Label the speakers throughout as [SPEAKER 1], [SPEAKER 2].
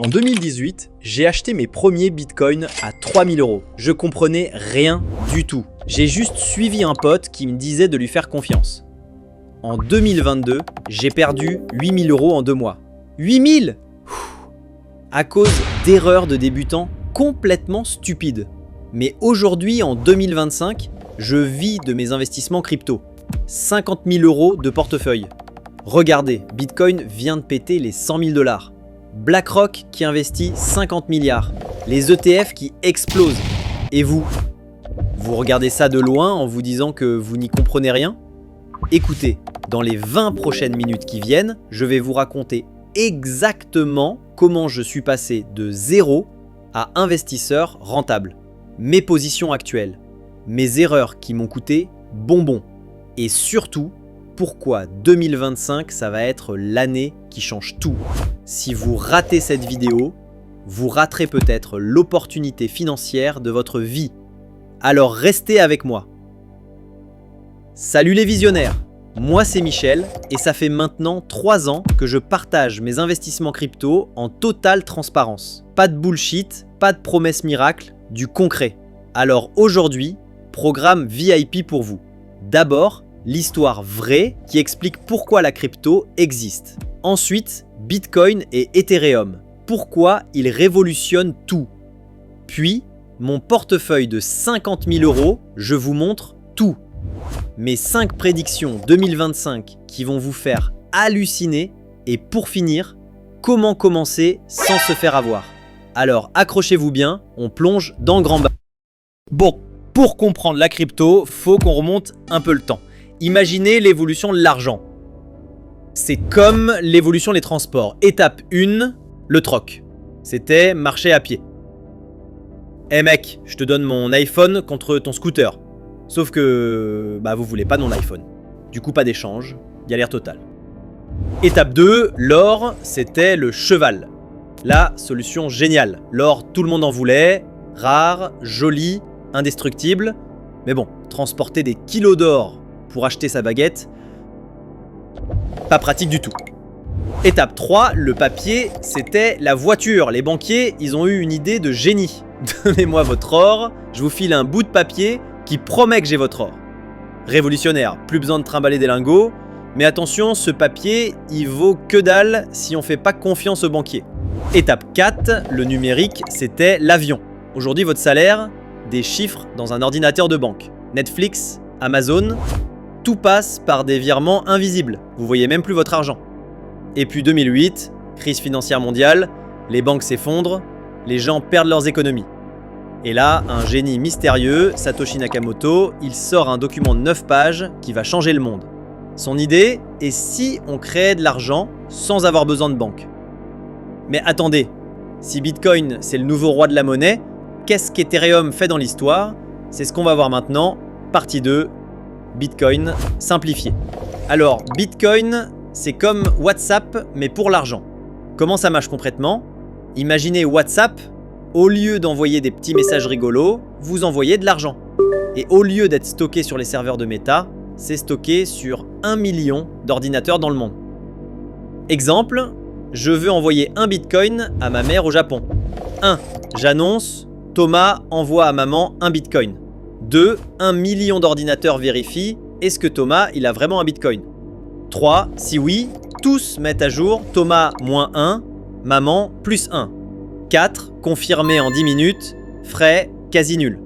[SPEAKER 1] En 2018, j'ai acheté mes premiers bitcoins à 3000 €. Je comprenais rien du tout. J'ai juste suivi un pote qui me disait de lui faire confiance. En 2022, j'ai perdu 8000 € en 2 mois. 8000 € à cause d'erreurs de débutants complètement stupides. Mais aujourd'hui, en 2025, je vis de mes investissements crypto. 50 000 € de portefeuille. Regardez, Bitcoin vient de péter les 100 000 $. BlackRock qui investit 50 milliards. Les ETF qui explosent. Et vous regardez ça de loin en vous disant que vous n'y comprenez rien? Écoutez, dans les 20 prochaines minutes qui viennent, je vais vous raconter exactement comment je suis passé de zéro à investisseur rentable. Mes positions actuelles, mes erreurs qui m'ont coûté bonbon. Et surtout, pourquoi 2025, ça va être l'année qui change tout. Si vous ratez cette vidéo, vous raterez peut-être l'opportunité financière de votre vie. Alors restez avec moi. Salut les visionnaires, moi c'est Michel et ça fait maintenant 3 ans que je partage mes investissements crypto en totale transparence. Pas de bullshit, pas de promesses miracles, du concret. Alors aujourd'hui, programme VIP pour vous. D'abord, l'histoire vraie qui explique pourquoi la crypto existe. Ensuite, Bitcoin et Ethereum. Pourquoi ils révolutionnent tout. Puis, mon portefeuille de 50 000 €, je vous montre tout. Mes 5 prédictions 2025 qui vont vous faire halluciner. Et pour finir, comment commencer sans se faire avoir. Alors accrochez-vous bien, on plonge dans le grand bain. Bon, pour comprendre la crypto, faut qu'on remonte un peu le temps. Imaginez l'évolution de l'argent. C'est comme l'évolution des transports. Étape 1, le troc. C'était marcher à pied. Eh mec, je te donne mon iPhone contre ton scooter. Sauf que vous voulez pas de mon iPhone. Du coup pas d'échange, galère totale. Étape 2, l'or, c'était le cheval. La solution géniale. L'or, tout le monde en voulait, rare, joli, indestructible. Mais bon, transporter des kilos d'or pour acheter sa baguette, pas pratique du tout. Étape 3, le papier, c'était la voiture. Les banquiers, ils ont eu une idée de génie. Donnez-moi votre or, je vous file un bout de papier qui promet que j'ai votre or. Révolutionnaire, plus besoin de trimballer des lingots. Mais attention, ce papier, il vaut que dalle si on fait pas confiance aux banquiers. Étape 4, le numérique, c'était l'avion. Aujourd'hui, votre salaire, des chiffres dans un ordinateur de banque. Netflix, Amazon, tout passe par des virements invisibles. Vous voyez même plus votre argent. Et puis 2008, crise financière mondiale, les banques s'effondrent, les gens perdent leurs économies. Et là, un génie mystérieux, Satoshi Nakamoto, il sort un document de 9 pages qui va changer le monde. Son idée est si on créait de l'argent sans avoir besoin de banque. Mais attendez, si Bitcoin c'est le nouveau roi de la monnaie, qu'est-ce qu'Ethereum fait dans l'histoire? C'est ce qu'on va voir maintenant, partie 2. Bitcoin simplifié. Alors, Bitcoin, c'est comme WhatsApp, mais pour l'argent. Comment ça marche concrètement? Imaginez WhatsApp, au lieu d'envoyer des petits messages rigolos, vous envoyez de l'argent. Et au lieu d'être stocké sur les serveurs de Meta, c'est stocké sur 1 million d'ordinateurs dans le monde. Exemple, je veux envoyer un Bitcoin à ma mère au Japon. 1. J'annonce, Thomas envoie à maman un Bitcoin. 2. 1 million d'ordinateurs vérifient, est-ce que Thomas il a vraiment un Bitcoin? 3. Si oui, tous mettent à jour Thomas -1, maman +1. 4. Confirmé en 10 minutes, frais quasi nul.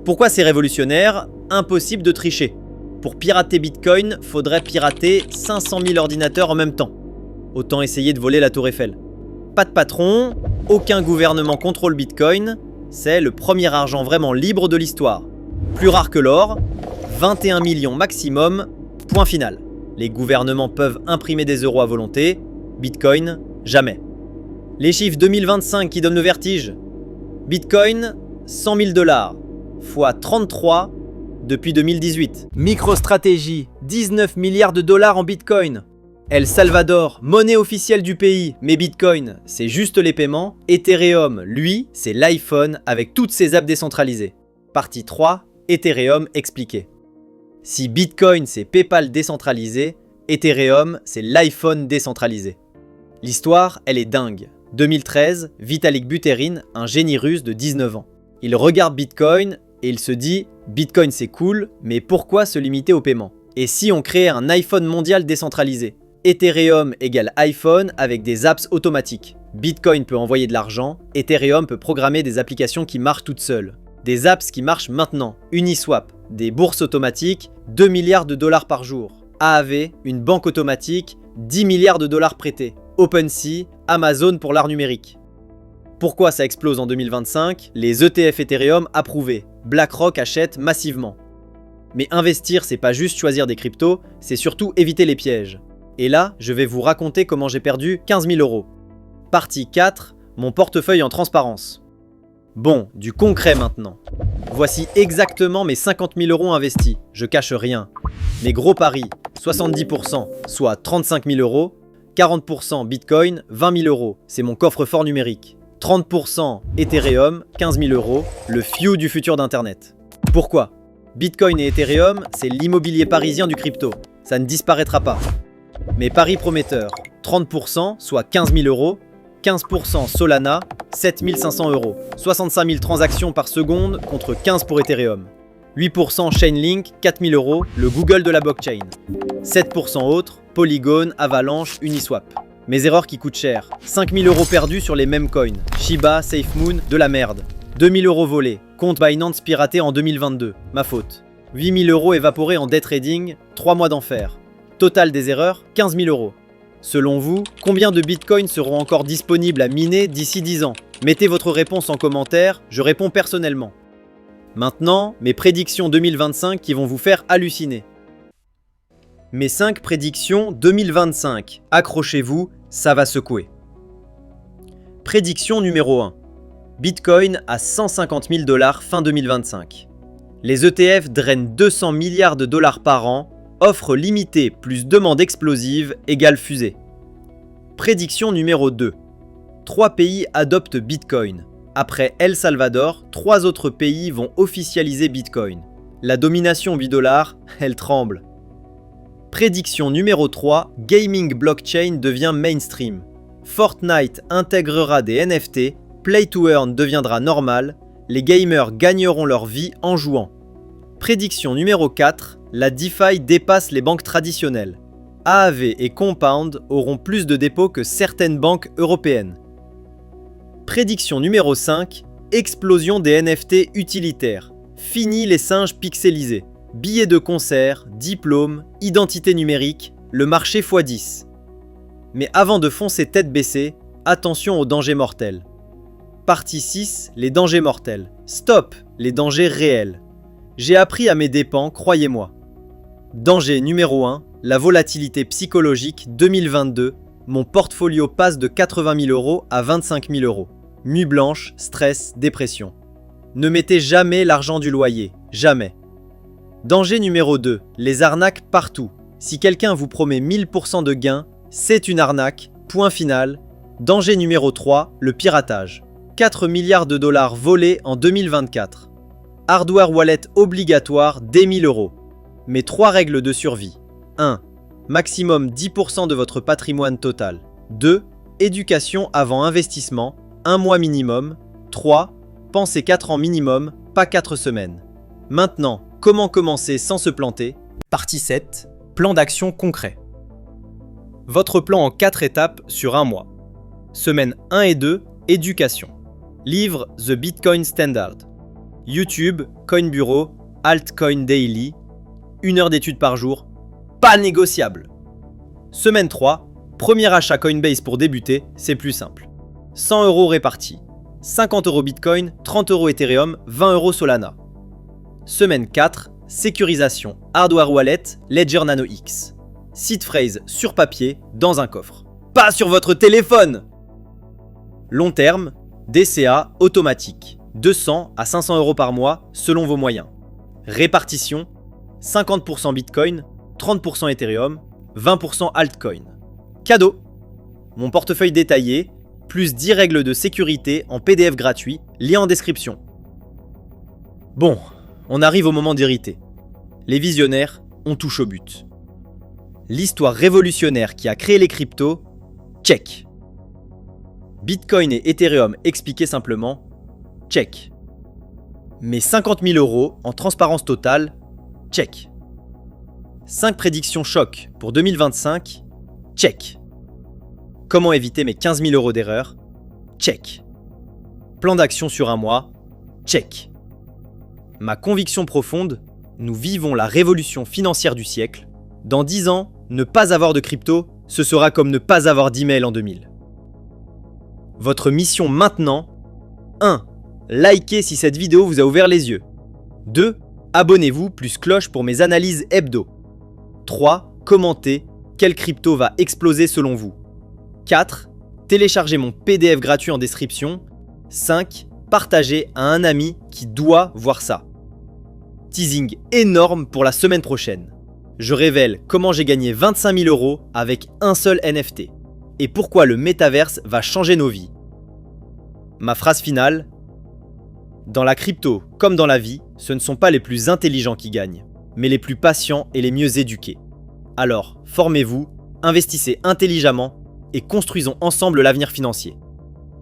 [SPEAKER 1] Pourquoi c'est révolutionnaire? Impossible de tricher. Pour pirater Bitcoin, faudrait pirater 500 000 ordinateurs en même temps. Autant essayer de voler la tour Eiffel. Pas de patron, aucun gouvernement contrôle Bitcoin. C'est le premier argent vraiment libre de l'histoire. Plus rare que l'or, 21 millions maximum, point final. Les gouvernements peuvent imprimer des euros à volonté, Bitcoin, jamais. Les chiffres 2025 qui donnent le vertige. Bitcoin, 100 000 $, fois 33 depuis 2018. MicroStrategy, 19 milliards de dollars en Bitcoin. El Salvador, monnaie officielle du pays, mais Bitcoin, c'est juste les paiements. Ethereum, lui, c'est l'iPhone avec toutes ses apps décentralisées. Partie 3, Ethereum expliqué. Si Bitcoin, c'est PayPal décentralisé, Ethereum, c'est l'iPhone décentralisé. L'histoire, elle est dingue. 2013, Vitalik Buterin, un génie russe de 19 ans. Il regarde Bitcoin et il se dit « Bitcoin c'est cool, mais pourquoi se limiter au paiement ? Et si on créait un iPhone mondial décentralisé ? Ethereum égale iPhone avec des apps automatiques. Bitcoin peut envoyer de l'argent, Ethereum peut programmer des applications qui marchent toutes seules. Des apps qui marchent maintenant, Uniswap, des bourses automatiques, 2 milliards de dollars par jour. AAV, une banque automatique, 10 milliards de dollars prêtés. OpenSea, Amazon pour l'art numérique. Pourquoi ça explose en 2025 ? Les ETF Ethereum approuvés. BlackRock achète massivement. Mais investir, c'est pas juste choisir des cryptos, c'est surtout éviter les pièges. Et là, je vais vous raconter comment j'ai perdu 15 000 €. Partie 4, mon portefeuille en transparence. Bon, du concret maintenant. Voici exactement mes 50 000 € investis, je cache rien. Mes gros paris, 70%, soit 35 000 €, 40% Bitcoin, 20 000 €, c'est mon coffre-fort numérique. 30% Ethereum, 15 000 €, le few du futur d'Internet. Pourquoi ? Bitcoin et Ethereum, c'est l'immobilier parisien du crypto. Ça ne disparaîtra pas. Mes paris prometteurs, 30%, soit 15 000 €, 15% Solana, 7 500 €, 65 000 transactions par seconde contre 15 pour Ethereum. 8% Chainlink, 4 000 €, le Google de la blockchain. 7% autres, Polygon, Avalanche, Uniswap. Mes erreurs qui coûtent cher, 5 000 € perdus sur les mêmes coins. Shiba, SafeMoon, de la merde. 2 000 € volés, compte Binance piraté en 2022, ma faute. 8 000 € évaporés en day trading, 3 mois d'enfer. Total des erreurs, 15 000 €. Selon vous, combien de bitcoins seront encore disponibles à miner d'ici 10 ans ? Mettez votre réponse en commentaire, je réponds personnellement. Maintenant, mes prédictions 2025 qui vont vous faire halluciner. Mes 5 prédictions 2025. Accrochez-vous, ça va secouer. Prédiction numéro 1. Bitcoin à 150 000 $ fin 2025. Les ETF drainent 200 milliards de dollars par an. Offre limitée plus demande explosive égale fusée. Prédiction numéro 2. 3 pays adoptent Bitcoin. Après El Salvador, 3 autres pays vont officialiser Bitcoin. La domination $, elle tremble. Prédiction numéro 3. Gaming blockchain devient mainstream. Fortnite intégrera des NFT, Play to Earn deviendra normal, les gamers gagneront leur vie en jouant. Prédiction numéro 4. La DeFi dépasse les banques traditionnelles. AAV et Compound auront plus de dépôts que certaines banques européennes. Prédiction numéro 5. Explosion des NFT utilitaires. Fini les singes pixelisés. Billets de concert, diplômes, identité numérique, le marché x10. Mais avant de foncer tête baissée, attention aux dangers mortels. Partie 6. Les dangers mortels. Stop, les dangers réels. J'ai appris à mes dépens, croyez-moi. Danger numéro 1, la volatilité psychologique 2022. Mon portfolio passe de 80 000 € à 25 000 €. Nuit blanche, stress, dépression. Ne mettez jamais l'argent du loyer, jamais. Danger numéro 2, les arnaques partout. Si quelqu'un vous promet 1000% de gains, c'est une arnaque, point final. Danger numéro 3, le piratage. 4 milliards de dollars volés en 2024. Hardware wallet obligatoire dès 1000 €. Mes 3 règles de survie. 1. Maximum 10% de votre patrimoine total. 2. Éducation avant investissement, 1 mois minimum. 3. Pensez 4 ans minimum, pas 4 semaines. Maintenant, comment commencer sans se planter ? Partie 7. Plan d'action concret. Votre plan en 4 étapes sur 1 mois. Semaine 1 et 2, éducation. Livre The Bitcoin Standard. YouTube, CoinBureau, Altcoin Daily. 1 heure d'études par jour, pas négociable. Semaine 3, premier achat Coinbase pour débuter, c'est plus simple. 100 € répartis. 50 € Bitcoin, 30 € Ethereum, 20 € Solana. Semaine 4, sécurisation, hardware wallet, Ledger Nano X. Seed phrase sur papier, dans un coffre. Pas sur votre téléphone! Long terme, DCA automatique. 200 à 500 € par mois selon vos moyens. Répartition, 50% Bitcoin, 30% Ethereum, 20% altcoin. Cadeau! Mon portefeuille détaillé, plus 10 règles de sécurité en PDF gratuit, lien en description. Bon, on arrive au moment d'hériter. Les visionnaires, on touche au but. L'histoire révolutionnaire qui a créé les cryptos, check. Bitcoin et Ethereum expliqué simplement, check. Mes 50 000 € en transparence totale, check. 5 prédictions choc pour 2025, check. Comment éviter mes 15 000 € d'erreur, check. Plan d'action sur un mois, check. Ma conviction profonde, nous vivons la révolution financière du siècle. Dans 10 ans, ne pas avoir de crypto, ce sera comme ne pas avoir d'email en 2000. Votre mission maintenant, 1. Likez si cette vidéo vous a ouvert les yeux. 2. Abonnez-vous plus cloche pour mes analyses hebdo. 3. Commentez quelle crypto va exploser selon vous. 4. Téléchargez mon PDF gratuit en description. 5. Partagez à un ami qui doit voir ça. Teasing énorme pour la semaine prochaine. Je révèle comment j'ai gagné 25 000 € avec un seul NFT et pourquoi le métaverse va changer nos vies. Ma phrase finale: dans la crypto comme dans la vie, ce ne sont pas les plus intelligents qui gagnent, mais les plus patients et les mieux éduqués. Alors, formez-vous, investissez intelligemment et construisons ensemble l'avenir financier.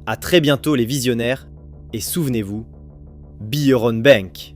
[SPEAKER 1] À très bientôt les visionnaires et souvenez-vous, be your own bank.